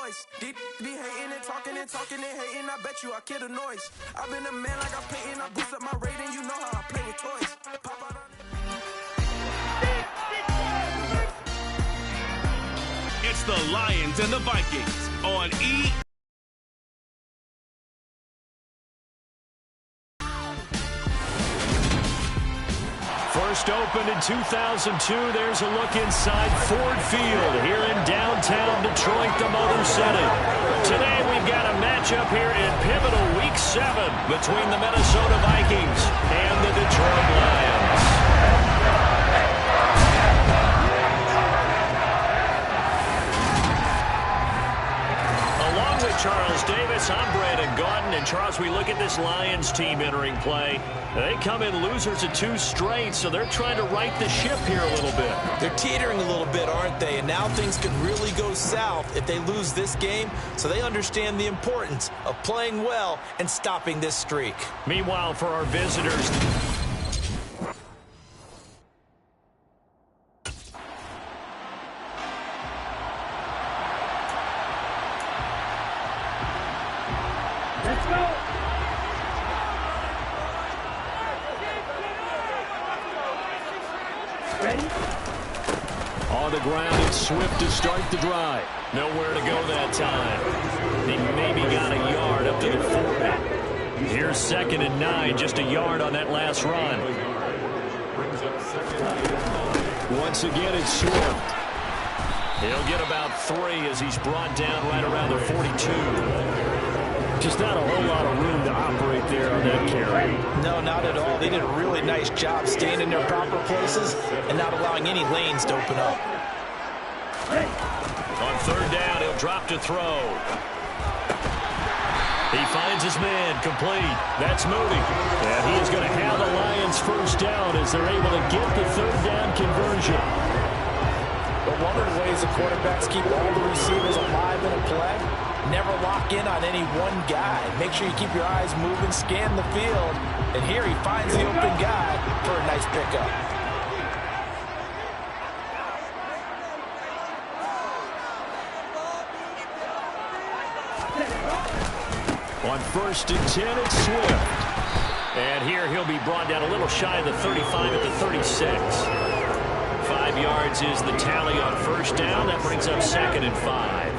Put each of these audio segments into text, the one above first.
voice. Be hating and talking and talking and hating. I bet you I kill the noise. I've been a man like I'm paying. I boost up my rating. You know how I play with toys. Pop out on it. It's the Lions and the Vikings on E. First opened in 2002, there's a look inside Ford Field here in downtown Detroit, the Motor City. Today we've got a matchup here in pivotal Week 7 between the Minnesota Vikings and the Detroit Lions. Along with Charles Davis, I'm Brandon Gaudin. And Charles, we look at this Lions team entering play. They come in losers of 2 straight, so they're trying to right the ship here a little bit. They're teetering a little bit, aren't they? And now things could really go south if they lose this game, so they understand the importance of playing well and stopping this streak. Meanwhile, for our visitors, let's go! Ready? On the ground, it's Swift to start the drive. Nowhere to go that time. He maybe got a yard up to the 40. Here's 2nd and 9, just a yard on that last run. Once again, it's Swift. He'll get about 3 as he's brought down right around the 42. Just not a whole lot of room to operate there on that carry. No, not at all. They did a really nice job staying in their proper places and not allowing any lanes to open up. On 3rd down, he'll drop to throw. He finds his man, complete. That's Moody. And he is going to have the Lions first down as they're able to get the 3rd down conversion. But one of the ways the quarterbacks keep all the receivers alive in a play, never lock in on any one guy. Make sure you keep your eyes moving, scan the field. And here he finds the open guy for a nice pickup. On 1st and 10, it's Swift. And here he'll be brought down a little shy of the 35 at the 36. 5 yards is the tally on 1st down. That brings up 2nd and 5.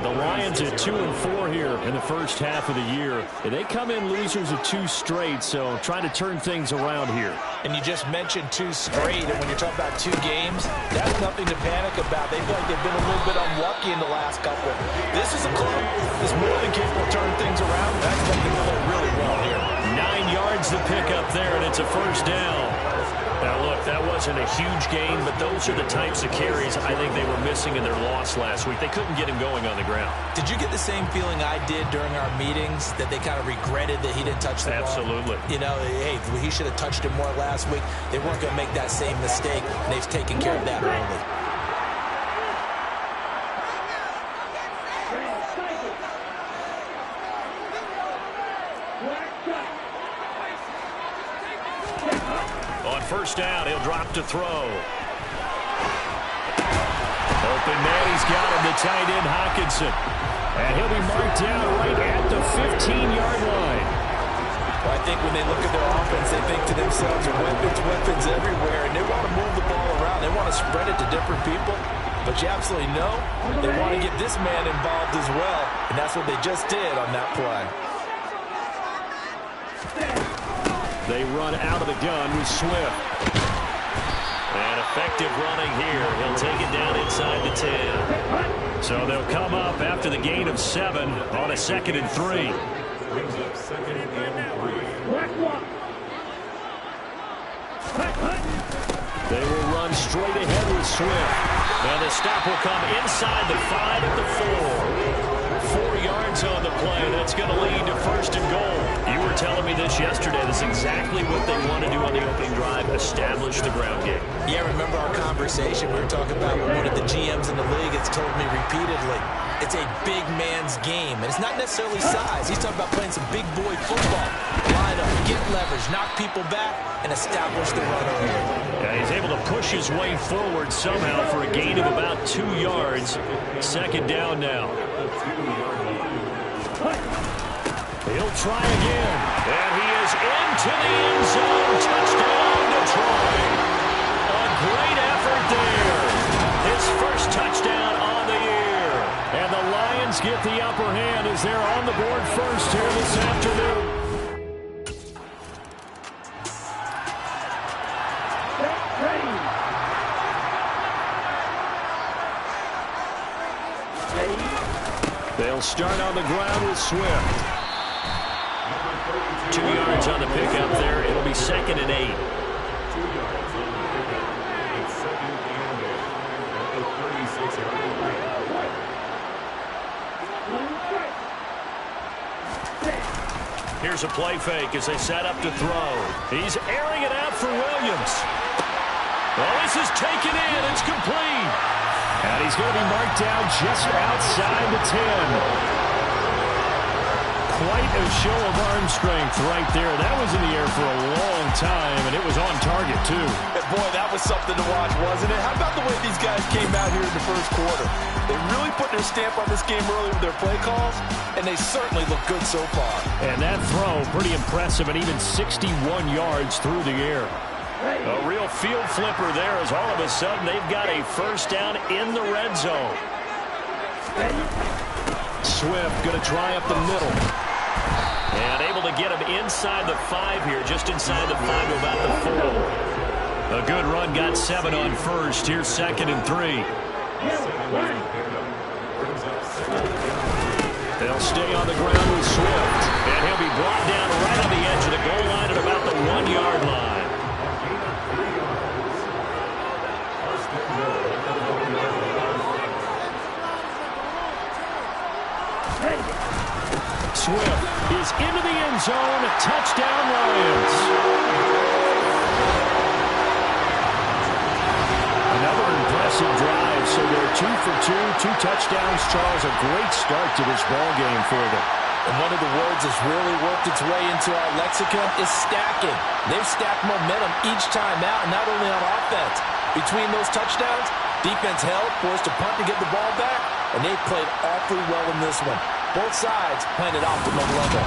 The Lions at 2 and 4 here in the first half of the year. And they come in losers of 2 straight, so trying to turn things around here. And you just mentioned 2 straight, and when you're talking about 2 games, that's nothing to panic about. They feel like they've been a little bit unlucky in the last couple. This is a club that's more than capable of turning things around. That's what they play really well here. 9 yards to pick up there, and it's a 1st down. Now, look, that wasn't a huge gain, but those are the types of carries I think they were missing in their loss last week. They couldn't get him going on the ground. Did you get the same feeling I did during our meetings, that they kind of regretted that he didn't touch the ball? Absolutely. You know, hey, he should have touched it more last week. They weren't going to make that same mistake, and they've taken care of that early. On 1st down, he'll drop to throw. Open man, he's got him, the tight end Hawkinson. And he'll be marked down right at the 15-yard line. Well, I think when they look at their offense, they think to themselves, weapons everywhere, and they want to move the ball around. They want to spread it to different people. But you absolutely know they want to get this man involved as well, and that's what they just did on that play. They run out of the gun with Swift. And effective running here. He'll take it down inside the 10. So they'll come up after the gain of 7 on a 2nd and 3. They will run straight ahead with Swift. And the stop will come inside the 5 at the 4. 4 yards on the play. That's going to lead to 1st and goal. You were telling me this yesterday. That's exactly what they want to do on the opening drive, establish the ground game. Yeah, remember our conversation? We were talking about one of the GMs in the league has told me repeatedly, it's a big man's game, and it's not necessarily size. He's talking about playing some big boy football. Line up, get leverage, knock people back, and establish the run early. Yeah, he's able to push his way forward somehow for a gain of about 2 yards. Second down now. He'll try again. And he is into the end zone. Touchdown, Detroit. A great effort there. His first touchdown on the year. And the Lions get the upper hand as they're on the board first here this afternoon. They'll start on the ground with Swift. 2 yards on the pickup there. It'll be 2nd and 8. Here's a play fake as they set up to throw. He's airing it out for Williams. Well, this is taken in. It's complete. And he's going to be marked down just outside the 10. Quite a show of arm strength right there. That was in the air for a long time, and it was on target, too. And boy, that was something to watch, wasn't it? How about the way these guys came out here in the first quarter? They really put their stamp on this game early with their play calls, and they certainly look good so far. And that throw, pretty impressive, and even 61 yards through the air. A real field flipper there as all of a sudden they've got a first down in the red zone. Swift going to try up the middle. And able to get him inside the 5 here, just inside the 5 to about the 4. A good run, got 7 on first. Here's 2nd and 3. They'll stay on the ground with Swift. And he'll be brought down right on the edge of the goal line at about the 1-yard line. Swift is into the end zone. Touchdown, Lions. Another impressive drive. So they're 2 for 2, 2 touchdowns. Charles, a great start to this ball game for them. And one of the words that's really worked its way into our lexicon is stacking. They've stacked momentum each time out, and not only on offense. Between those touchdowns, defense held, forced a punt to get the ball back, and they played awfully well in this one. Both sides playing at optimum level.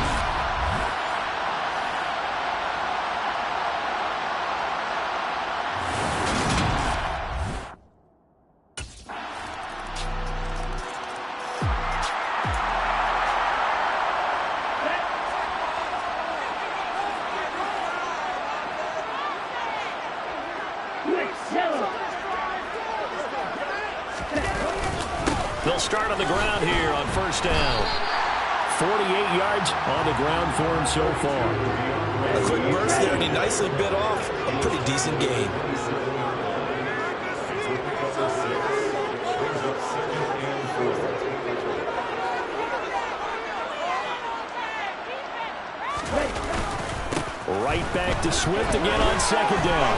They'll start on the ground here on first down. 48 yards on the ground for him so far. A quick burst there, and he nicely bit off a pretty decent gain. Right back to Swift again on second down.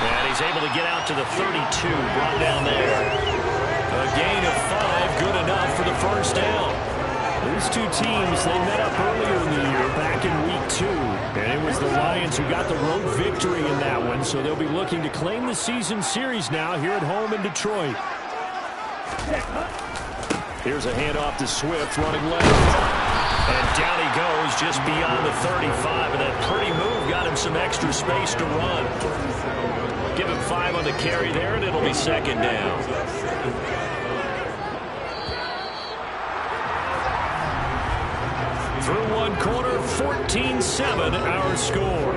And he's able to get out to the 32, brought down there. A gain of 5, good enough for the first down. These two teams, they met up earlier in the year, back in week 2. And it was the Lions who got the road victory in that one, so they'll be looking to claim the season series now here at home in Detroit. Here's a handoff to Swift, running left. And down he goes just beyond the 35, and that pretty move got him some extra space to run. Give him 5 on the carry there, and it'll be second down. Through one quarter, 14-7 our score.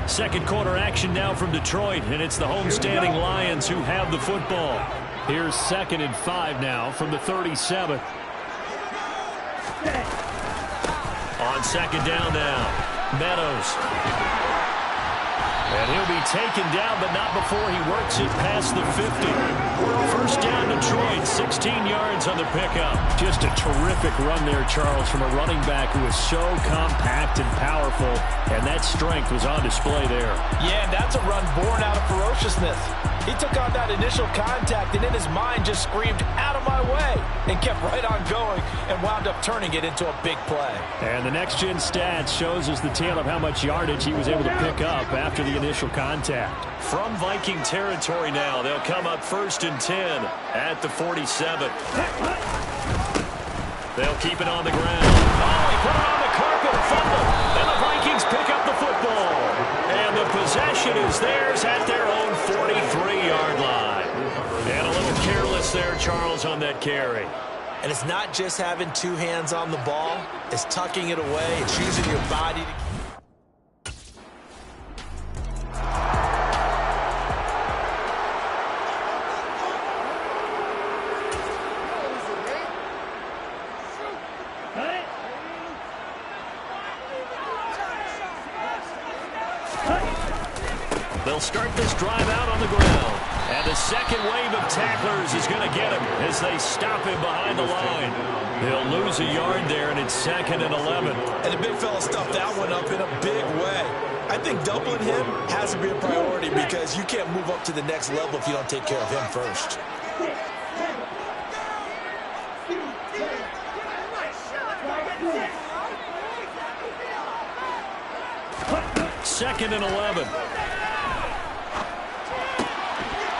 Second quarter action now from Detroit, and it's the homestanding Lions who have the football. Here's 2nd and 5 now from the 37. On second down now, Meadows. And he'll be taken down, but not before he works it past the 50. First down, Detroit, 16 yards on the pickup. Just a terrific run there, Charles, from a running back who is so compact and powerful, and that strength was on display there. Yeah, and that's a run born out of ferociousness. He took on that initial contact and in his mind just screamed, "Out of my way," and kept right on going and wound up turning it into a big play. And the next-gen stats shows us the tale of how much yardage he was able to pick up after the initial contact. From Viking territory now, they'll come up 1st and 10 at the 47. They'll keep it on the ground. Oh, he put it on the carpet, a fumble. And the Vikings pick up the football. And the possession is theirs at their own 43-yard line. And a little careless there, Charles, on that carry. And it's not just having two hands on the ball. It's tucking it away. It's using your body to... They'll start this drive out on the ground. And the second wave of tacklers is going to get him as they stop him behind the line. He'll lose a yard there, and it's 2nd and 11. And the big fella stuffed that one up in a big way. I think doubling him has to be a priority because you can't move up to the next level if you don't take care of him first. 2nd and 11.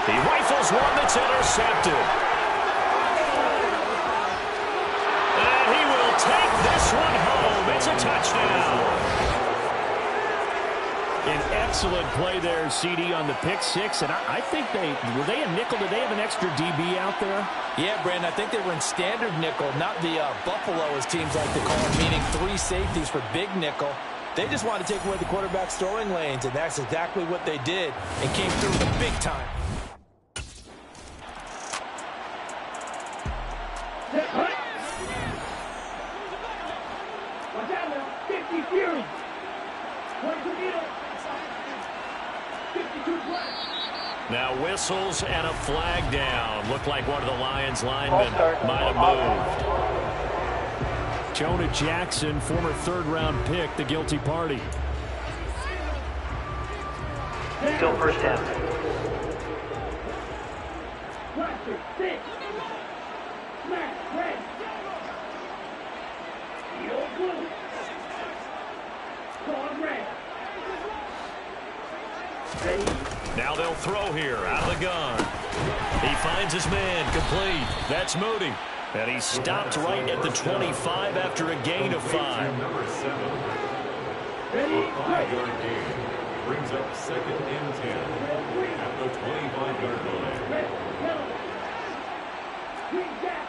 He rifles one that's intercepted. And he will take this one home. It's a touchdown. An excellent play there, CD, on the pick six. And I think were they a nickel? Did they have an extra DB out there? Yeah, Brandon, I think they were in standard nickel, not the Buffalo, as teams like to call it, meaning 3 safeties for big nickel. They just wanted to take away the quarterback's throwing lanes, and that's exactly what they did and came through the big time. Watch out now, 50 Fury. 52 Now whistles and a flag down. Looked like one of the Lions linemen might have moved. Jonah Jackson, former 3rd-round pick, the guilty party. Still first down. Cluster, 6. Smash, red. Yellow, blue. Card red. Ready. Now they'll throw here out of the gun. He finds his man, complete. That's Moody. And he stopped right at the 25 after a gain of 5. Ready, Five-yard gain brings up 2nd and 10 at the 25-yard line. red, yellow. Green jack.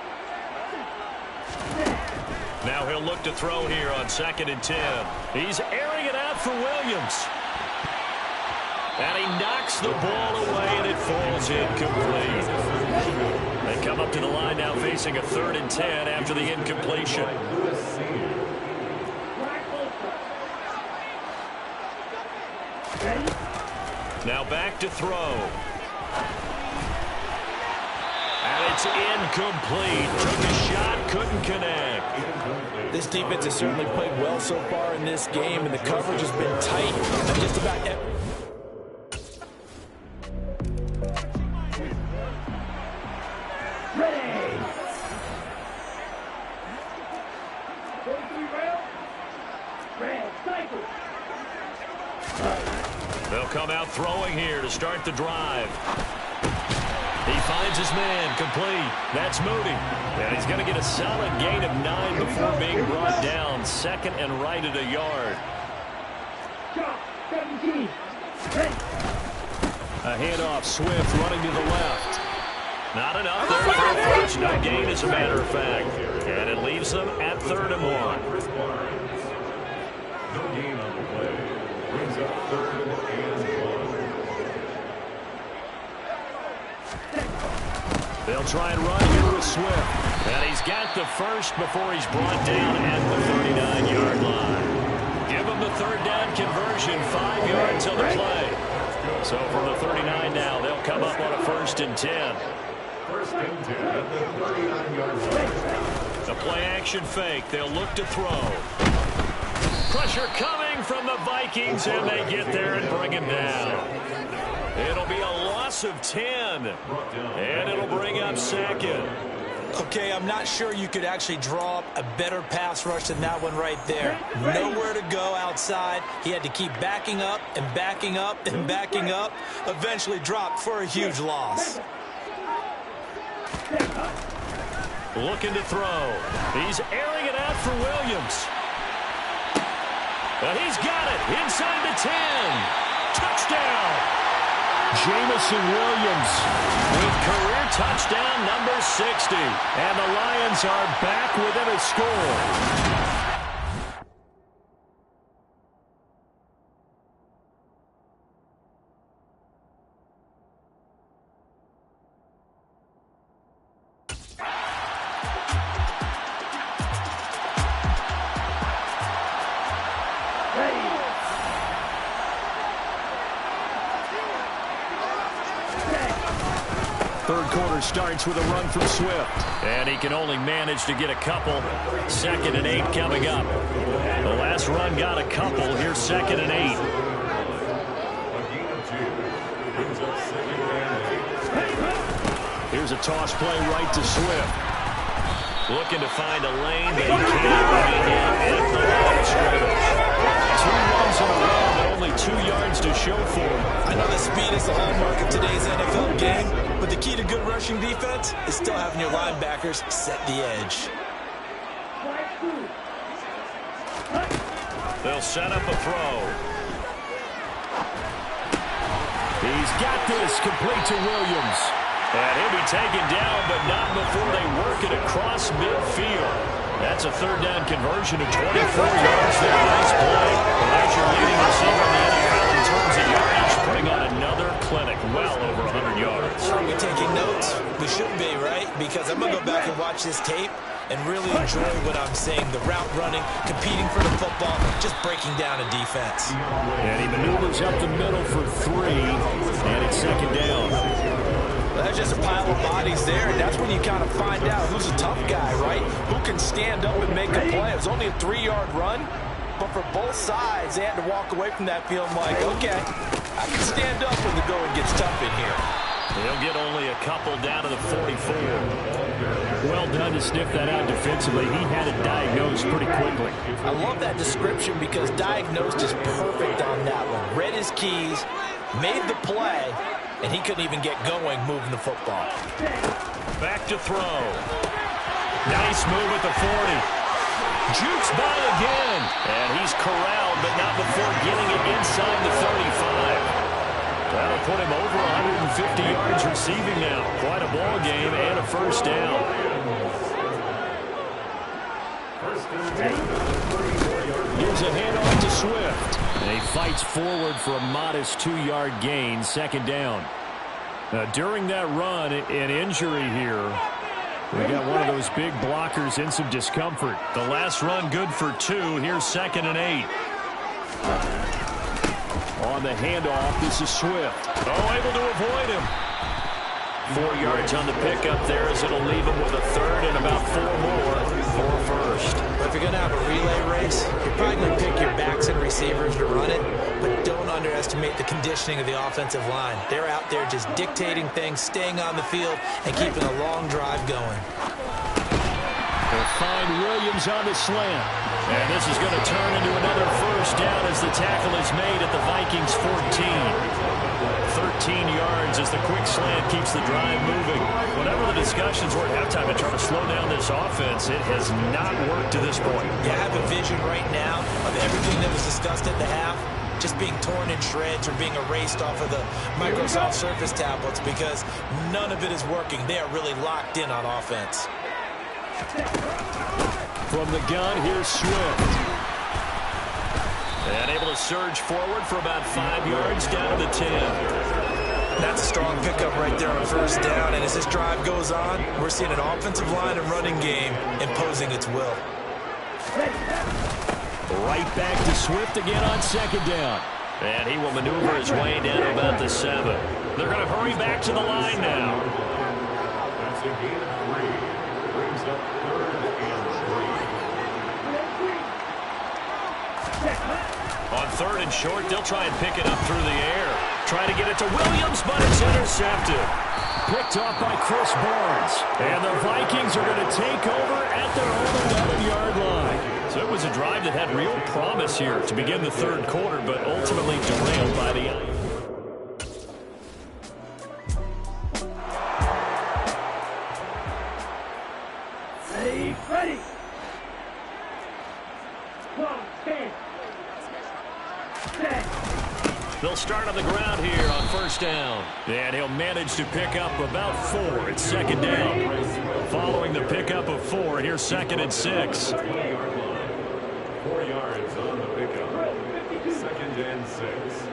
Now he'll look to throw here on 2nd and 10. He's airing it out for Williams. And he knocks the ball away, and it falls incomplete. They come up to the line now facing a 3rd and 10 after the incompletion. Now back to throw. And it's incomplete. Took a shot, couldn't connect. This defense has certainly played well so far in this game, and the coverage has been tight on just about every... They'll come out throwing here to start the drive. He finds his man, complete. That's Moody. And he's going to get a solid gain of 9 before being brought down. 2nd and right at a yard. Shot, 17. A handoff, Swift running to the left. Not enough there for a first. No gain, as a matter of fact. And it leaves them at 3rd and 1. No gain on the play. Brings up 3rd and 1. They'll try and run here with Swift. And he's got the first before he's brought down at the 39-yard line. Give him the 3rd down conversion, 5 yards on the play. So from the 39 now, they'll come up on a 1st and 10. 1st and 10 at the 39-yard line. The play-action fake. They'll look to throw. Pressure coming from the Vikings, and they get there and bring him down. It'll be a loss of 10. And it'll bring up second. Okay, I'm not sure you could actually draw up a better pass rush than that one right there. Nowhere to go outside. He had to keep backing up and backing up and backing up. Eventually dropped for a huge loss. Looking to throw. He's airing it out for Williams. But he's got it inside the 10. Touchdown. Jamison Williams with career touchdown number 60. And the Lions are back within a score. Third quarter starts with a run from Swift. And he can only manage to get a couple. 2nd and 8 coming up. The last run got a couple. Here's 2nd and 8. Here's a toss play right to Swift. Looking to find a lane that he can't bring in at the line of scrimmage. 2 runs in a row, but only 2 yards to show for him. I know that speed is the hallmark of today's NFL game, but the key to good rushing defense is still having your linebackers set the edge. They'll set up a throw. He's got this, complete to Williams. And he'll be taken down, but not before they work it across midfield. That's a 3rd down conversion of 24 yards there. Nice play. Well, that's your leading receiver in the NFL in terms of yardage, putting on another clinic, well over 100 yards. Are we taking notes? We should be, right? Because I'm going to go back and watch this tape and really enjoy what I'm seeing. The route running, competing for the football, just breaking down a defense. And he maneuvers up the middle for 3, and it's 2nd down. That's just a pile of bodies there, and that's when you kind of find out who's a tough guy, right? Who can stand up and make a play. It was only a 3-yard run, but for both sides, they had to walk away from that feeling like, okay, I can stand up when the going gets tough in here. He'll get only a couple down to the 44. Well done to sniff that out defensively. He had it diagnosed pretty quickly. I love that description because diagnosed is perfect on that one. Read his keys, made the play, and he couldn't even get going moving the football. Back to throw. Nice move at the 40. Jukes by again. And he's corralled, but not before getting it inside the 35. That'll put him over 150 yards receiving now. Quite a ball game and a 1st down. Here's a handoff to Swift. And he fights forward for a modest 2-yard gain, 2nd down. During that run, an injury here. We got one of those big blockers in some discomfort. The last run good for 2. Here's 2nd and 8. On the handoff, this is Swift. Oh, able to avoid him. 4 yards on the pickup there as it'll leave him with a 3rd and about 4 more for a 1st. But if you're going to have a relay race, you're probably going to pick your backs and receivers to run it, but don't underestimate the conditioning of the offensive line. They're out there just dictating things, staying on the field, and keeping a long drive going. They'll find Williams on the slant. And this is going to turn into another 1st down as the tackle is made at the Vikings 14. 13 yards as the quick slant keeps the drive moving. Whatever the discussions were at halftime to try to slow down this offense, it has not worked to this point. Yeah, I have a vision right now of everything that was discussed at the half just being torn in shreds or being erased off of the Microsoft Surface tablets because none of it is working. They are really locked in on offense. From the gun, here's Swift. And able to surge forward for about 5 yards down to the 10. That's a strong pickup right there on 1st down. And as this drive goes on, we're seeing an offensive line and running game imposing its will. Right back to Swift again on 2nd down. And he will maneuver his way down to about the 7. They're going to hurry back to the line now. That's a gain of 3. Brings up 3rd and 3. On 3rd and short, they'll try and pick it up through the air. Trying to get it to Williams, but it's intercepted. Picked off by Chris Barnes. And the Vikings are going to take over at their own 11-yard line. So it was a drive that had real promise here to begin the third quarter, but ultimately derailed by the... Ready. 12, 10. Set. They'll start on the ground here on first down. And he'll manage to pick up about 4. It's second down. Following the pickup of 4, here's second and 6. 4 yards on the pickup. Second and 6.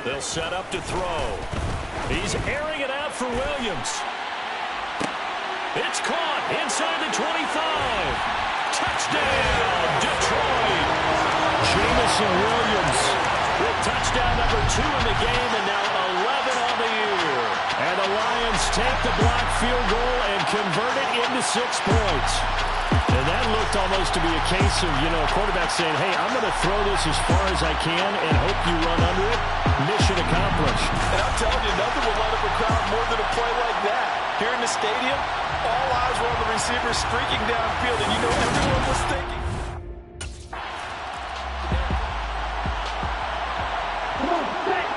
They'll set up to throw. He's airing it out for Williams. It's caught inside the 25. Touchdown, Detroit. Jamison Williams with touchdown number 2 in the game and now 11 on the year. And the Lions take the block field goal and convert it into 6 points. And that looked almost to be a case of, a quarterback saying, hey, I'm going to throw this as far as I can and hope you run under it. Mission accomplished. And I'm telling you, nothing will light up a crowd more than a play like that. Here in the stadium, all eyes were on the receiver streaking downfield, and everyone was thinking. Come on, set.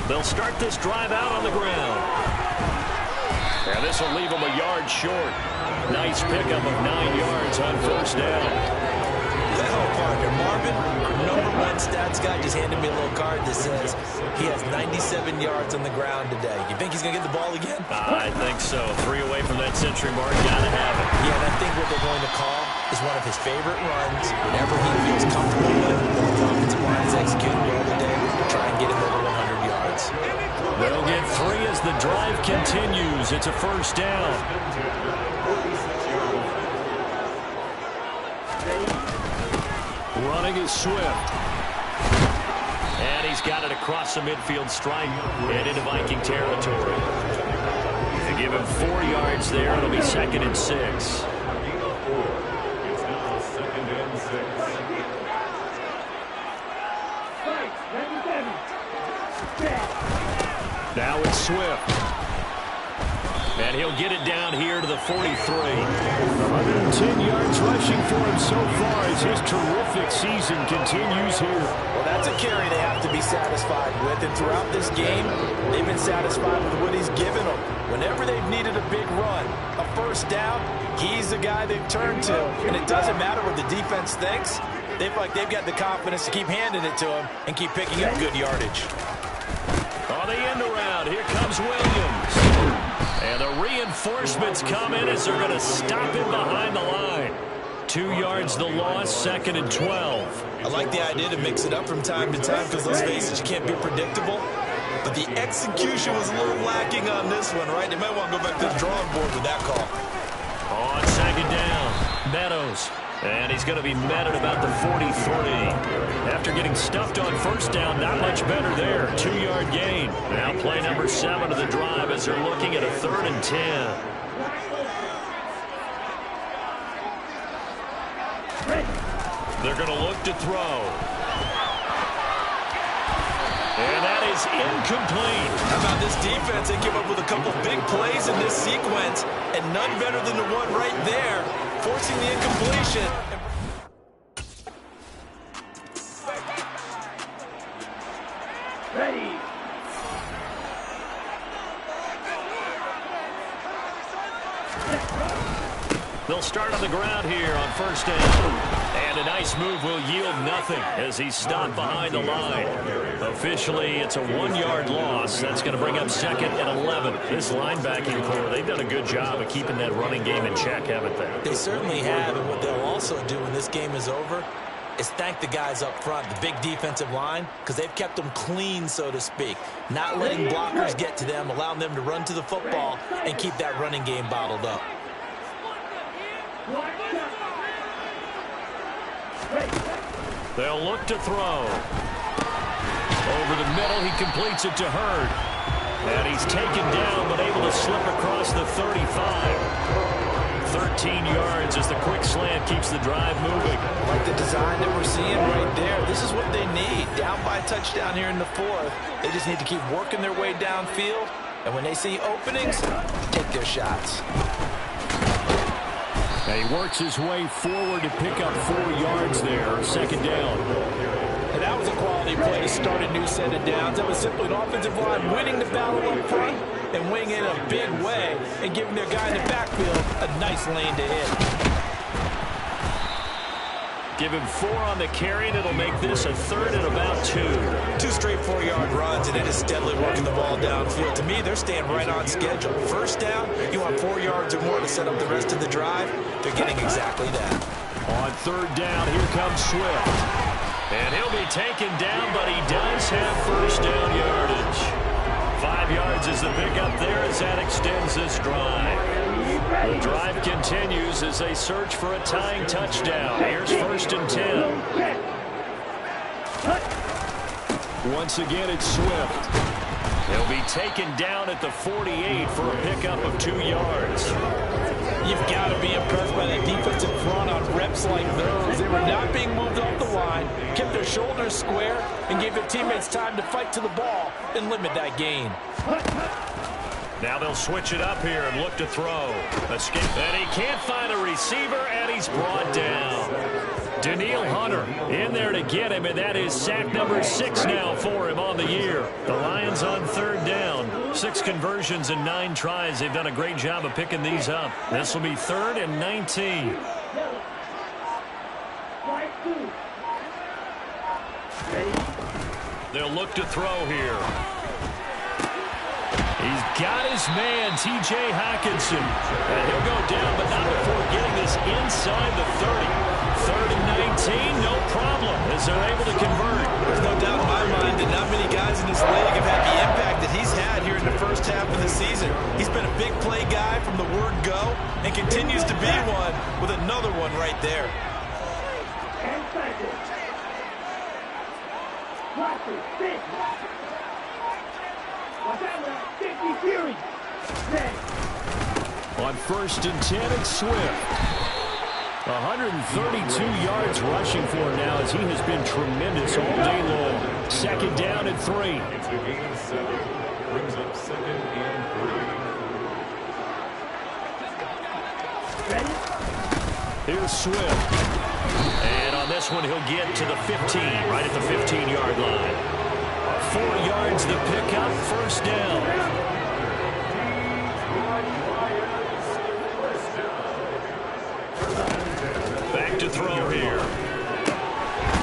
They'll start this drive out on the ground. And this will leave them a yard short. Nice pickup of 9 yards on first down. Well, partner, Marvin, our #1 stats guy, just handed me a little card that says he has 97 yards on the ground today. You think he's going to get the ball again? I think so. 3 away from that century mark. Gotta have it. Yeah, and I think what they're going to call is one of his favorite runs whenever he feels comfortable with it. The offensive line is executing well today. Try and get him over 100 yards. They'll get 3 as the drive continues. It's a first down. Running is Swift. And he's got it across the midfield stripe and into Viking territory. They give him 4 yards there. It'll be second and 6. It's now second and 6. Right, 97. Set. Now it's Swift. And he'll get it down here to the 43. 110 yards rushing for him so far as his terrific season continues here. Well, that's a carry they have to be satisfied with. And throughout this game, they've been satisfied with what he's given them. Whenever they've needed a big run, a first down, he's the guy they've turned to. And it doesn't matter what the defense thinks. They feel like they've got the confidence to keep handing it to him and keep picking up good yardage. On the end around, here comes Williams. And the reinforcements come in as they're going to stop him behind the line. 2 yards the loss, second and 12. I like the idea to mix it up from time to time because, let's face it, you can't be predictable. But the execution was a little lacking on this one, right? They might want to go back to the drawing board with that call. On second down, Meadows. And he's going to be met at about the 43. After getting stuffed on first down, not much better there. 2-yard gain. Now play number 7 of the drive as they're looking at a 3rd and 10. They're going to look to throw. And that is incomplete. How about this defense? They came up with a couple big plays in this sequence, and none better than the one right there, forcing the incompletion. Ready. They'll start on the ground here on first down. And a nice move will yield nothing as he's stopped behind the line. Officially, it's a 1-yard loss. That's going to bring up second and 11. This linebacking core, they've done a good job of keeping that running game in check, haven't they? They certainly have, and what they'll also do when this game is over is thank the guys up front, the big defensive line, because they've kept them clean, so to speak. Not letting blockers get to them, allowing them to run to the football and keep that running game bottled up. They'll look to throw. Over the middle, he completes it to Hurd. And he's taken down, but able to slip across the 35. 13 yards as the quick slant keeps the drive moving. Like the design that we're seeing right there. This is what they need. Down by a touchdown here in the fourth. They just need to keep working their way downfield. And when they see openings, take their shots. And he works his way forward to pick up 4 yards there. Second down. And that was a quality play to start a new set of downs. That was simply an offensive line winning the battle up front and winning in a big way and giving their guy in the backfield a nice lane to hit. Give him 4 on the carry, and it'll make this a third and about 2. 2 straight 4-yard runs, and it is steadily working the ball downfield. To me, they're staying right on schedule. First down, you want 4 yards or more to set up the rest of the drive. They're getting exactly that. On third down, here comes Swift. And he'll be taken down, but he does have first down yardage. 5 yards is the pickup there as that extends this drive. The drive continues as they search for a tying touchdown. Here's first and 10. Once again, it's Swift. He'll be taken down at the 48 for a pickup of 2 yards. You've got to be impressed by that defensive front on reps like those. They were not being moved off the line, kept their shoulders square, and gave their teammates time to fight to the ball and limit that gain. Now they'll switch it up here and look to throw. Escape. And he can't find a receiver, and he's brought down. Daniil Hunter in there to get him, and that is sack number 6 now for him on the year. The Lions on third down. 6 conversions and 9 tries. They've done a great job of picking these up. This will be 3rd and 19. They'll look to throw here. He's got his man, T.J. Hockenson. And he'll go down, but not before getting this inside the 30. 3rd and 19, no problem, as they're able to convert. There's no doubt in my mind that not many guys in this league have had the impact that he's had here in the first half of the season. He's been a big play guy from the word go and continues to be one with another one right there. On 1st and 10, it's Swift. 132 yards rushing for him now as he has been tremendous all day long. 2nd down and 3. It's a gain of 7. Brings up 2nd and 3. Here's Swift. And on this one, he'll get to the 15, right at the 15-yard line. 4 yards the pickup, first down. Back to throw here.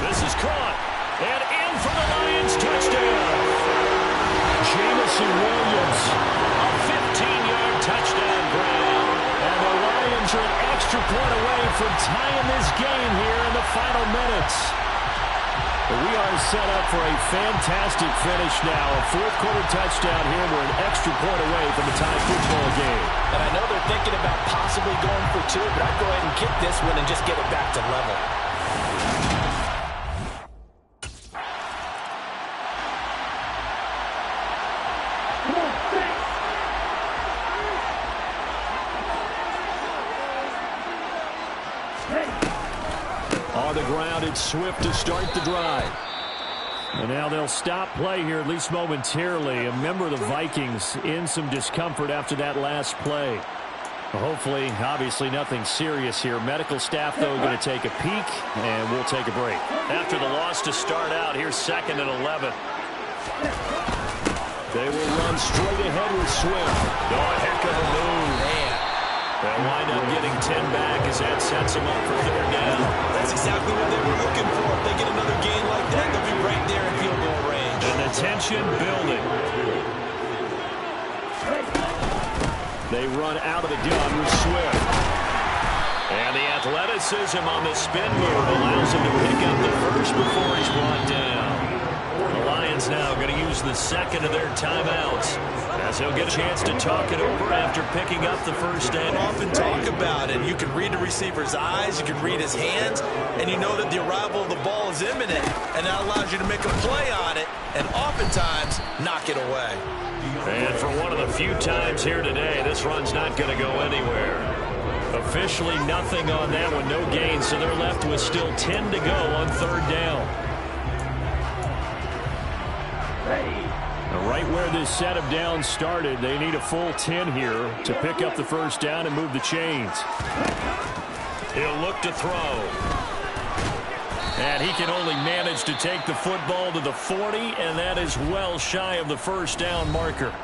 This is caught. And in for the Lions, touchdown. Jamison Williams, a 15-yard touchdown grab. And the Lions are an extra point away from tying this game here in the final minutes. We are set up for a fantastic finish now. A 4th-quarter touchdown here. We're an extra point away from a tie football game. And I know they're thinking about possibly going for 2, but I'd go ahead and kick this one and just get it back to level. On the ground, it's Swift to start the drive. And now they'll stop play here, at least momentarily. A member of the Vikings in some discomfort after that last play. Hopefully, obviously, nothing serious here. Medical staff, though, going to take a peek, and we'll take a break. After the loss to start out, here's 2nd and 11. They will run straight ahead with Swift. Oh, heck of a move. Man. They'll wind up getting 10 back as that sets them up for 3rd down. That's exactly what they were looking for. If they get another gain like that, they'll be right there in field goal range. And the tension building. They run out of the gun with Swift. And the athleticism on the spin move allows him to pick up the first before he's brought down. The Lions now going to use the second of their timeouts as he'll get a chance to talk it over after picking up the first down. Often talk about it. You can read the receiver's eyes, you can read his hands, and you know that the arrival of the ball is imminent, and that allows you to make a play on it and oftentimes knock it away. And for one of the few times here today, this run's not going to go anywhere. Officially nothing on that one, no gain, so they're left with still 10 to go on third down. Right where this set of downs started, they need a full 10 here to pick up the first down and move the chains. He'll look to throw. And he can only manage to take the football to the 40, and that is well shy of the first down marker.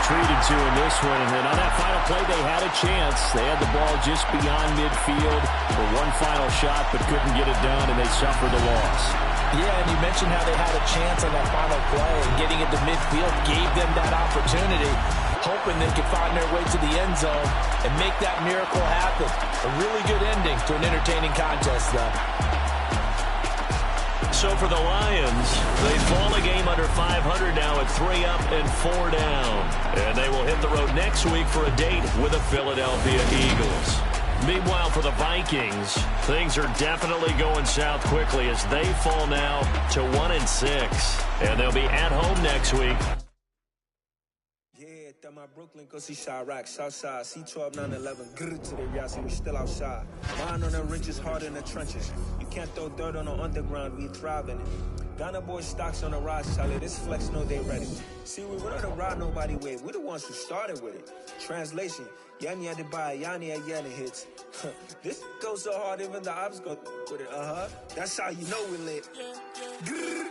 Treated to in this one, and on that final play they had a chance. They had the ball just beyond midfield for one final shot but couldn't get it done, and they suffered the loss. Yeah, and you mentioned how they had a chance on that final play, and getting it to midfield gave them that opportunity, hoping they could find their way to the end zone and make that miracle happen. A really good ending to an entertaining contest, though. So for the Lions, they fall a game under 500 now at 3 up and 4 down. And they will hit the road next week for a date with the Philadelphia Eagles. Meanwhile, for the Vikings, things are definitely going south quickly as they fall now to 1-6. And they'll be at home next week. My Brooklyn, go see Chirac, Southside, C12, 911, grrr to the Yassi, we still outside. Mine on the ridges, hard in the trenches. You can't throw dirt on the underground, we thrive in it. Ghana boys stocks on the rise, Charlie, this flex know they ready. See, we don't ride nobody wave, we the ones who started with it. Translation, Yanni had to buy, Yanni had Yanni hits. This goes so hard, even the ops go with it, That's how you know we lit. Grrr.